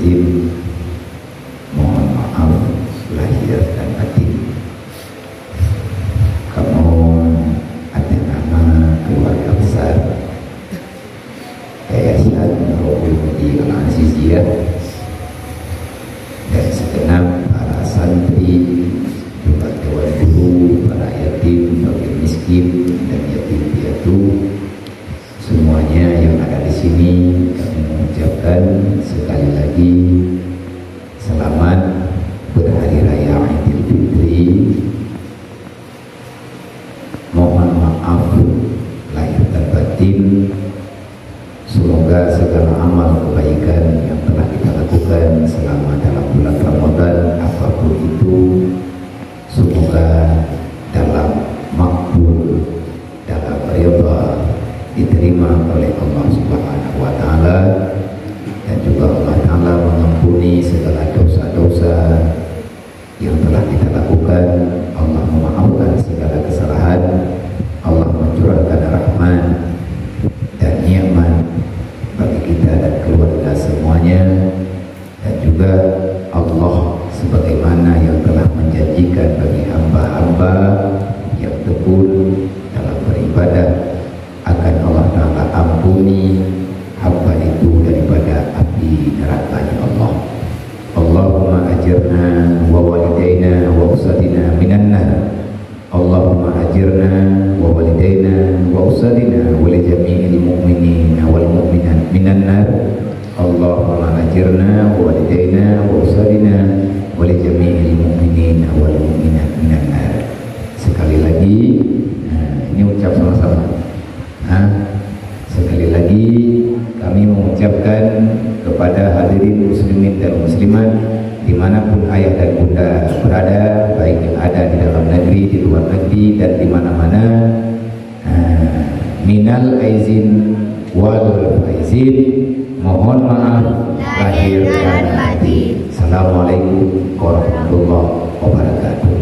izin mohon maaf lahir dan batin. Kamu atas nama keluarga besar Yayasan Rohul Hudi Al-Aziziyah dan segenap para santri, juga dewan guru, para yatim, fakir miskin dan yatim piatu, semuanya yang ada di sini, kami mengucapkan sekali lagi selamat berhari raya Idul Fitri. Mohon maaf lahir dan batin. Semoga segala amal kebaikan yang telah kita lakukan selama dalam bulan Ramadan apapun itu, semoga dalam makbul, dalam ridha, diterima oleh Allah Subhanahu wa Ta'ala, dan juga Allah Ta'ala mengampuni segala dosa-dosa yang telah kita lakukan. Allah memaafkan segala kesalahan, Allah mencurahkan rahmat dan nikmat bagi kita dan keluarga semuanya, dan juga Allah sebagaimana yang telah menjanjikan bagi hamba-hamba yang tekun dalam beribadah akan Allah Ta'ala ampuni hamba itu daripada api neraka-Nya Allah. Allahumma ajirna wa walidaina wa usadina minan nar. Allahumma ajirna wa walidaina wa usadina wa li jami'il mu'minina wal mu'minat minan nar. Allahumma ajirna wa walidaina wa usadina wa li jami'il mu'minina wal mu'minat minan nar. Sekali lagi, ini ucap sama-sama. Sekali lagi kami mengucapkan kepada hadirin muslimin dan muslimat dimanapun ayah dan bunda berada, baik yang ada di dalam negeri, di luar negeri, dan di mana-mana, minal aizin wal faizin, mohon maaf lahir dan batin. Assalamualaikum warahmatullahi wabarakatuh.